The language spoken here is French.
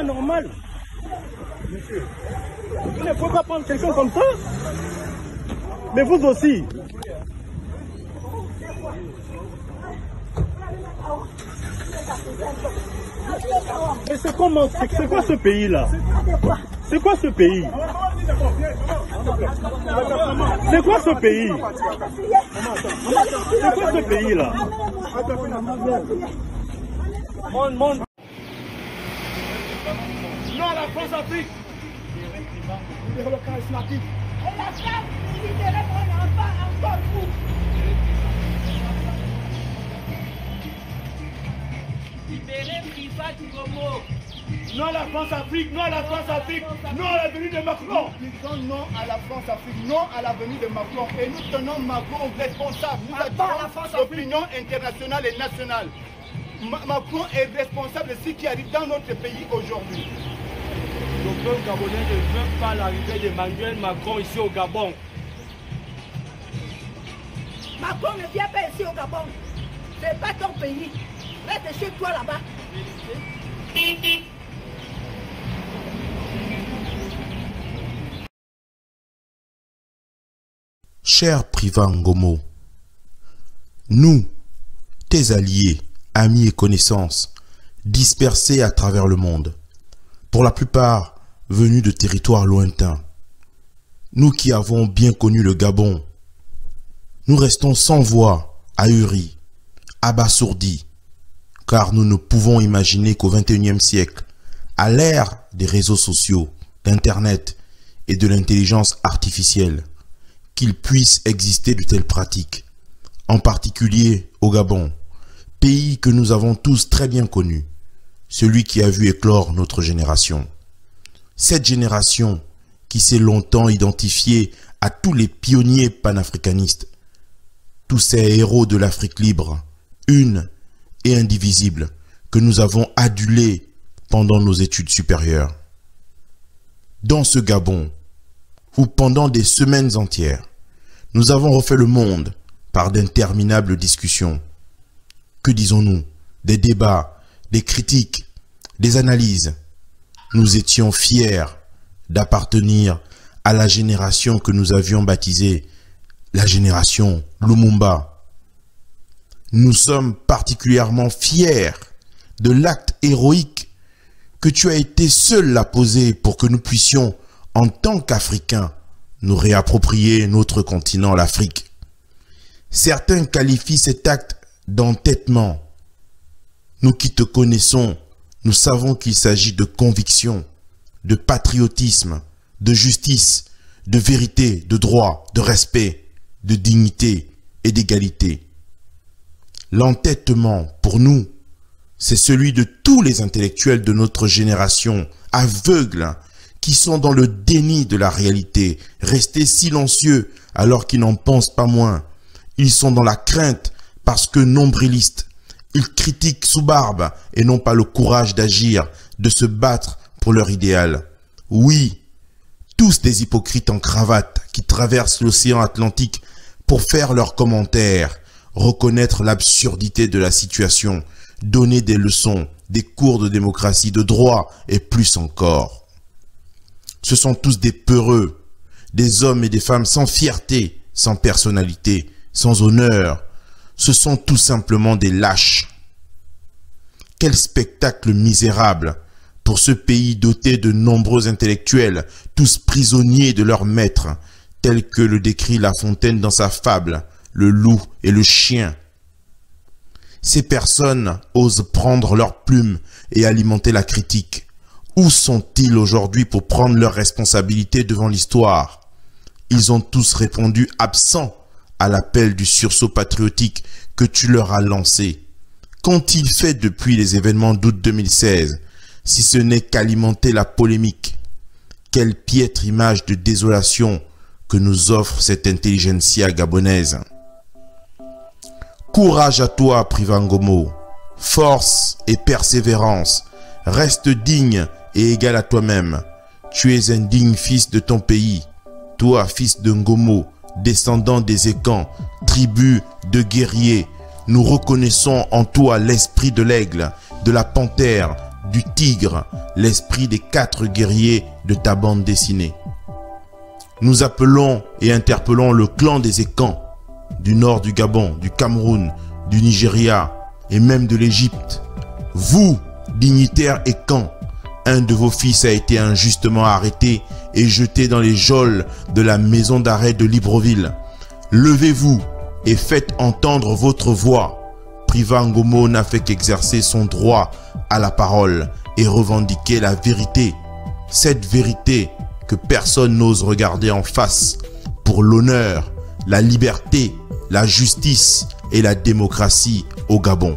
pas normal. Monsieur, vous ne pouvez pas prendre quelqu'un comme ça. Mais vous aussi. Mais c'est comment, c'est quoi ce pays-là? C'est quoi ce pays? C'est quoi ce pays? C'est quoi ce pays-là? Non à la France-Afrique. Libérez le charismatique. Et la femme, libérez mon enfant encore vous. Libérez Priva Kiromo. Non à la France-Afrique, non à la France-Afrique, non à la venue de Macron. Nous disons non à la France-Afrique, non à la venue de Macron. Et nous tenons Macron responsable. Nous avons l'opinion internationale et nationale. Macron est responsable de ce qui arrive dans notre pays aujourd'hui. Le peuple gabonais ne veut pas l'arrivée d'Emmanuel Macron ici au Gabon. Macron ne vient pas ici au Gabon. C'est pas ton pays. Reste chez toi là-bas. Cher Priva Ngomo, nous, tes alliés, amis et connaissances, dispersés à travers le monde, pour la plupart venus de territoires lointains, nous qui avons bien connu le Gabon, nous restons sans voix, ahuris, abasourdis, car nous ne pouvons imaginer qu'au XXIe siècle, à l'ère des réseaux sociaux, d'Internet et de l'intelligence artificielle, qu'il puisse exister de telles pratiques, en particulier au Gabon, pays que nous avons tous très bien connu, celui qui a vu éclore notre génération. Cette génération qui s'est longtemps identifiée à tous les pionniers panafricanistes, tous ces héros de l'Afrique libre, une et indivisible, que nous avons adulés pendant nos études supérieures. Dans ce Gabon, où pendant des semaines entières, nous avons refait le monde par d'interminables discussions. Que disons-nous? Des débats, des critiques, des analyses. Nous étions fiers d'appartenir à la génération que nous avions baptisée la génération Lumumba. Nous sommes particulièrement fiers de l'acte héroïque que tu as été seul à poser pour que nous puissions, en tant qu'Africains, nous réapproprier notre continent, l'Afrique. Certains qualifient cet acte d'entêtement. Nous qui te connaissons, nous savons qu'il s'agit de conviction, de patriotisme, de justice, de vérité, de droit, de respect, de dignité et d'égalité. L'entêtement, pour nous, c'est celui de tous les intellectuels de notre génération, aveugles, qui sont dans le déni de la réalité, restés silencieux alors qu'ils n'en pensent pas moins. Ils sont dans la crainte parce que nombrilistes. Ils critiquent sous barbe et n'ont pas le courage d'agir, de se battre pour leur idéal. Oui, tous des hypocrites en cravate qui traversent l'océan Atlantique pour faire leurs commentaires, reconnaître l'absurdité de la situation, donner des leçons, des cours de démocratie, de droit et plus encore. Ce sont tous des peureux, des hommes et des femmes sans fierté, sans personnalité, sans honneur. Ce sont tout simplement des lâches. Quel spectacle misérable pour ce pays doté de nombreux intellectuels, tous prisonniers de leur maître, tel que le décrit La Fontaine dans sa fable, Le loup et le chien. Ces personnes osent prendre leurs plumes et alimenter la critique. Où sont-ils aujourd'hui pour prendre leurs responsabilités devant l'histoire? Ils ont tous répondu absents à l'appel du sursaut patriotique que tu leur as lancé. Qu'ont-ils fait depuis les événements d'août 2016, si ce n'est qu'alimenter la polémique? Quelle piètre image de désolation que nous offre cette intelligentsia gabonaise. Courage à toi, Priva Ngomo. Force et persévérance. Reste digne et égal à toi-même. Tu es un digne fils de ton pays. Toi, fils de Ngomo, descendant des Ekans, tribu de guerriers, nous reconnaissons en toi l'esprit de l'aigle, de la panthère, du tigre, l'esprit des 4 guerriers de ta bande dessinée. Nous appelons et interpellons le clan des Ekans, du nord du Gabon, du Cameroun, du Nigeria et même de l'Égypte. Vous, dignitaires Ekans, un de vos fils a été injustement arrêté et jeté dans les geôles de la maison d'arrêt de Libreville. Levez-vous et faites entendre votre voix. Priva Ngomo n'a fait qu'exercer son droit à la parole et revendiquer la vérité. Cette vérité que personne n'ose regarder en face pour l'honneur, la liberté, la justice et la démocratie au Gabon.